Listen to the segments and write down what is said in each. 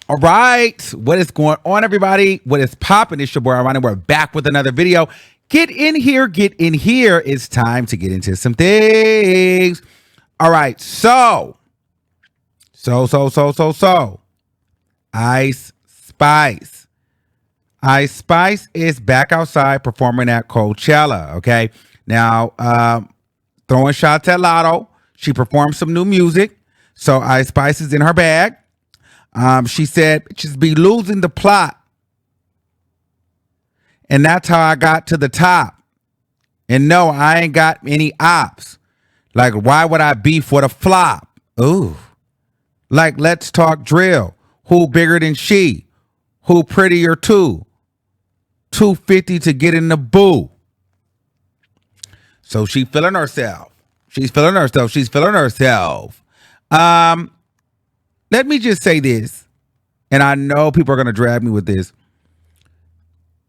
All right, what is going on, everybody? What is popping? It's your boy Armon, and we're back with another video. Get in here, get in here. It's time to get into some things. All right, so. Ice Spice. Ice Spice is back outside performing at Coachella, okay? Now, throwing shots at Lotto. She performed some new music, so Ice Spice is in her bag. She said, just be losing the plot. And that's how I got to the top. And no, I ain't got any ops. Like, why would I beef with a flop? Ooh. Like, let's talk drill. Who bigger than she? Who prettier too? 250 to get in the boo. So she feeling herself. She's feeling herself. She's feeling herself. Let me just say this, and I know people are going to drag me with this.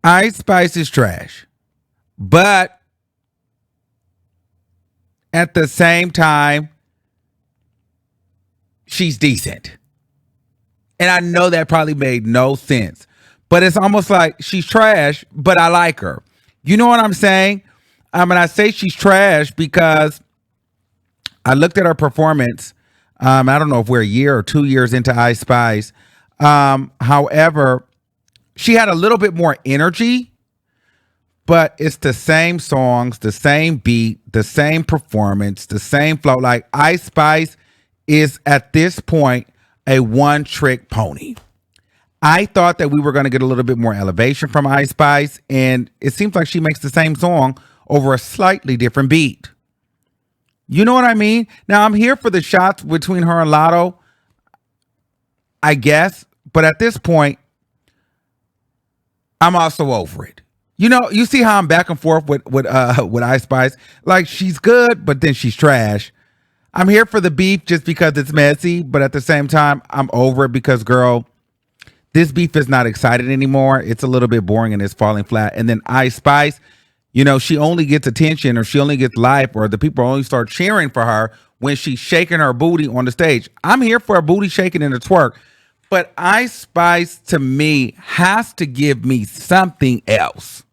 Ice Spice is trash, but at the same time, she's decent. And I know that probably made no sense, but it's almost like she's trash, but I like her. You know what I'm saying? I mean, I say she's trash because I looked at her performance. I don't know if we're a year or 2 years into Ice Spice. However, she had a little bit more energy, but it's the same songs, the same beat, the same performance, the same flow. Like, Ice Spice is at this point a one-trick pony. I thought that we were going to get a little bit more elevation from Ice Spice, and it seems like she makes the same song over a slightly different beat. You know what I mean? Now, I'm here for the shots between her and Lotto, I guess. But at this point, I'm also over it. You know, you see how I'm back and forth with Ice Spice? Like, she's good, but then she's trash. I'm here for the beef just because it's messy. But at the same time, I'm over it because, girl, this beef is not exciting anymore. It's a little bit boring and it's falling flat. And then Ice Spice, you know, she only gets attention or she only gets life or the people only start cheering for her when she's shaking her booty on the stage. I'm here for a booty shaking and a twerk. But Ice Spice, to me, has to give me something else.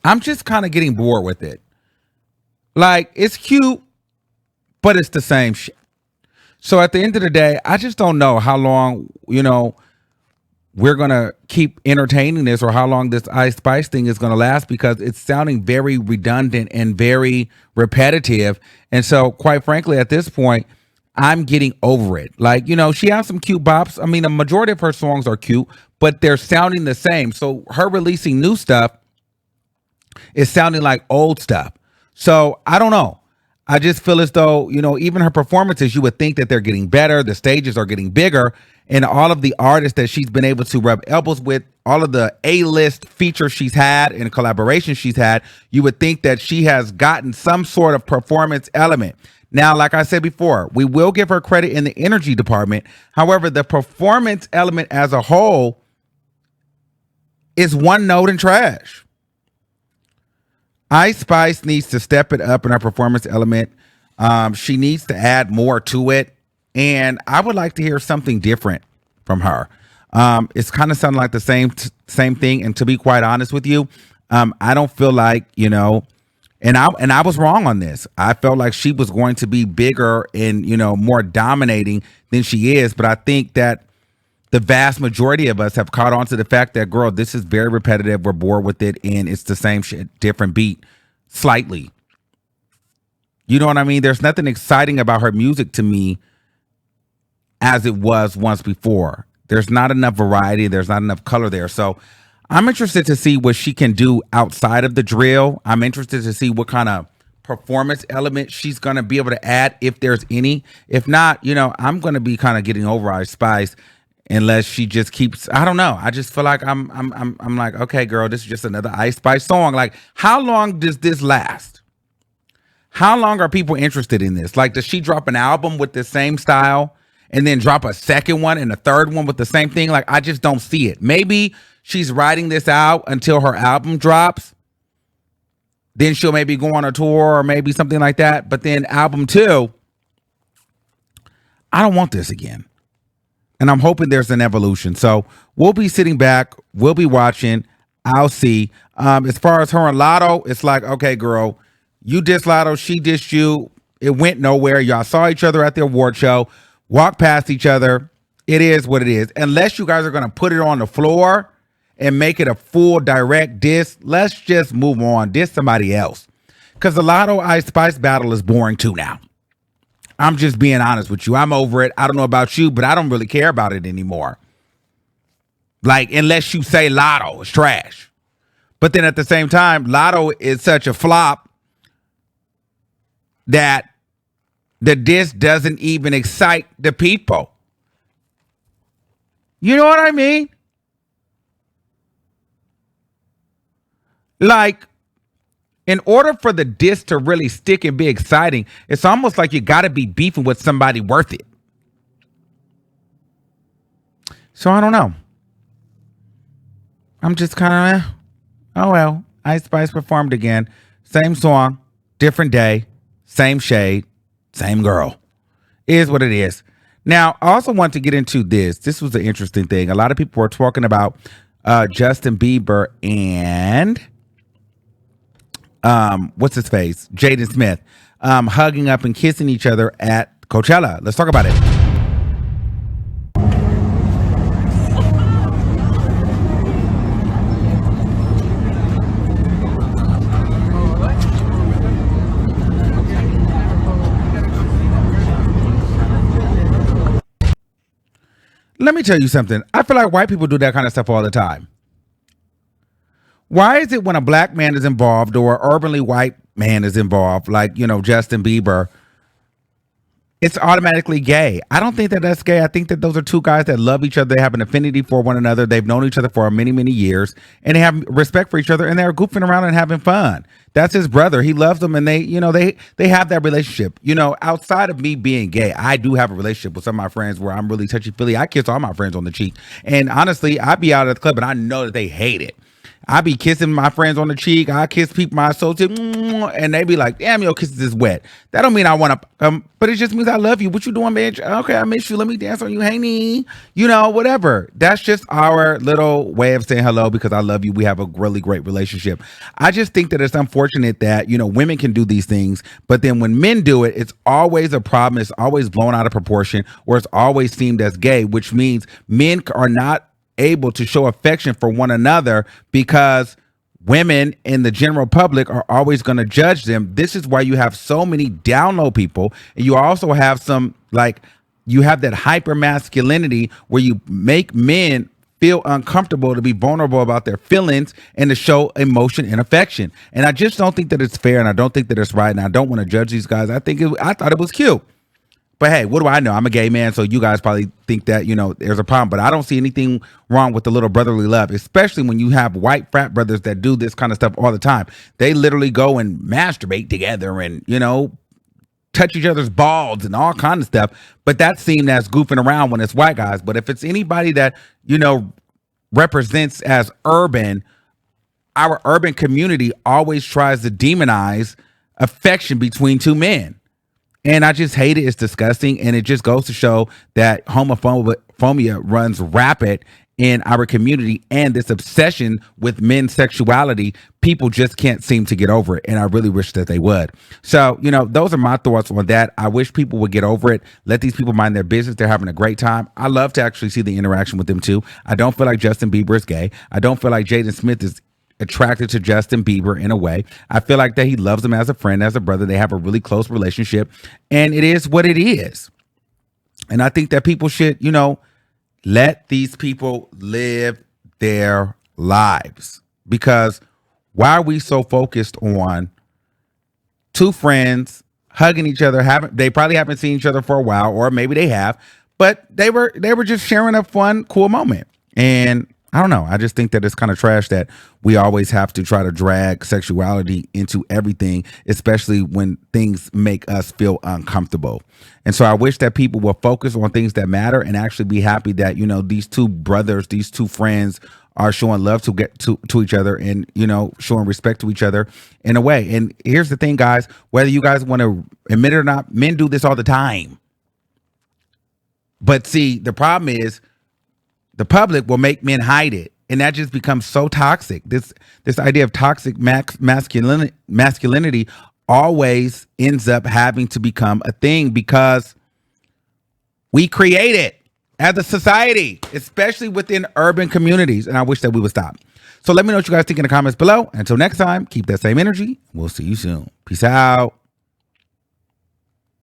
I'm just kind of getting bored with it. Like, it's cute, but it's the same shit. So at the end of the day, I just don't know how long, you know, we're going to keep entertaining this or how long this Ice Spice thing is going to last because it's sounding very redundant and very repetitive. And so, quite frankly, at this point, I'm getting over it. Like, you know, she has some cute bops. I mean, a majority of her songs are cute, but they're sounding the same. So her releasing new stuff is sounding like old stuff. So I don't know. I just feel as though, you know, even her performances, you would think that they're getting better. The stages are getting bigger. And all of the artists that she's been able to rub elbows with, all of the A-list features she's had and collaborations she's had, you would think that she has gotten some sort of performance element. Now, like I said before, we will give her credit in the energy department. However, the performance element as a whole is one note and trash. Ice Spice needs to step it up in her performance element. She needs to add more to it. And I would like to hear something different from her. It's kind of sounding like the same thing. And to be quite honest with you, I don't feel like, you know, and I was wrong on this. I felt like she was going to be bigger and, you know, more dominating than she is. But I think that the vast majority of us have caught on to the fact that, girl, this is very repetitive. We're bored with it. And it's the same shit, different beat, slightly. You know what I mean? There's nothing exciting about her music to me as it was once before. There's not enough variety. There's not enough color there. So I'm interested to see what she can do outside of the drill. I'm interested to see what kind of performance element she's going to be able to add, if there's any. If not, you know, I'm going to be kind of getting over Ice Spice unless she just keeps, I don't know. I just feel like I'm like, okay, girl, this is just another Ice Spice song. Like, how long does this last? How long are people interested in this? Like, does she drop an album with the same style and then drop a second one and a third one with the same thing? Like, I just don't see it. Maybe she's writing this out until her album drops. Then she'll maybe go on a tour or maybe something like that. But then album 2, I don't want this again. And I'm hoping there's an evolution. So we'll be sitting back, we'll be watching. I'll see. As far as her and Lotto, it's like, okay, girl, you dissed Lotto, she dissed you. It went nowhere. Y'all saw each other at the award show, walked past each other. It is what it is. Unless you guys are going to put it on the floor and make it a full direct diss, let's just move on. Diss somebody else. Because the Lotto Ice Spice battle is boring too now. I'm just being honest with you. I'm over it. I don't know about you, but I don't really care about it anymore. Like, unless you say Lotto is trash. But then at the same time, Lotto is such a flop that the diss doesn't even excite the people. You know what I mean? Like, in order for the diss to really stick and be exciting, it's almost like you got to be beefing with somebody worth it. So I don't know. I'm just kind of, oh well, Ice Spice performed again. Same song, different day, same shade, same girl. Is what it is. Now, I also want to get into this. This was an interesting thing. A lot of people were talking about Justin Bieber and what's his face? Jaden Smith hugging up and kissing each other at Coachella. Let's talk about it. Let me tell you something. I feel like white people do that kind of stuff all the time. Why is it when a black man is involved or an urbanly white man is involved, like, you know, Justin Bieber, it's automatically gay? I don't think that that's gay. I think that those are two guys that love each other. They have an affinity for one another. They've known each other for many, many years, and they have respect for each other, and they're goofing around and having fun. That's his brother. He loves them, and they have that relationship. You know, outside of me being gay, I do have a relationship with some of my friends where I'm really touchy-feely. I kiss all my friends on the cheek, and honestly, I be out at the club, and I know that they hate it. I be kissing my friends on the cheek. I kiss people, my associate, and they be like, damn, your kisses is wet. That don't mean I want to, but it just means I love you. What you doing, bitch? Okay, I miss you. Let me dance on you. Hey, me. You know, whatever. That's just our little way of saying hello because I love you. We have a really great relationship. I just think that it's unfortunate that, you know, women can do these things, but then when men do it, it's always a problem. It's always blown out of proportion, or it's always seen as gay, which means men are not able to show affection for one another because women in the general public are always going to judge them. This is why you have so many down low people, and you also have some, like, you have that hyper masculinity where you make men feel uncomfortable to be vulnerable about their feelings and to show emotion and affection. And I just don't think that it's fair, and I don't think that it's right, and I don't want to judge these guys. I thought it was cute. But hey, what do I know? I'm a gay man, so you guys probably think that, you know, there's a problem. But I don't see anything wrong with the little brotherly love, especially when you have white frat brothers that do this kind of stuff all the time. They literally go and masturbate together and, you know, touch each other's balls and all kind of stuff. But that's seen as goofing around when it's white guys. But if it's anybody that, you know, represents as urban, our urban community always tries to demonize affection between two men. And I just hate it. It's disgusting. And it just goes to show that homophobia runs rapid in our community, and this obsession with men's sexuality, people just can't seem to get over it. And I really wish that they would. So, you know, those are my thoughts on that. I wish people would get over it. Let these people mind their business. They're having a great time. I love to actually see the interaction with them too. I don't feel like Justin Bieber is gay. I don't feel like Jaden Smith is attracted to Justin Bieber in a way. I feel like that he loves him as a friend, as a brother. They have a really close relationship, and it is what it is. And I think that people should, you know, let these people live their lives, because why are we so focused on two friends hugging each other? They probably haven't seen each other for a while, or maybe they have, but they were just sharing a fun, cool moment. And I don't know. I just think that it's kind of trash that we always have to try to drag sexuality into everything, especially when things make us feel uncomfortable. And so I wish that people will focus on things that matter and actually be happy that, you know, these two brothers, these two friends are showing love to each other and, you know, showing respect to each other in a way. And here's the thing, guys, whether you guys want to admit it or not, men do this all the time. But see, the problem is the public will make men hide it, and that just becomes so toxic. This idea of toxic masculinity always ends up having to become a thing because we create it as a society, especially within urban communities. And I wish that we would stop. So let me know what you guys think in the comments below. Until next time, keep that same energy. We'll see you soon. Peace out.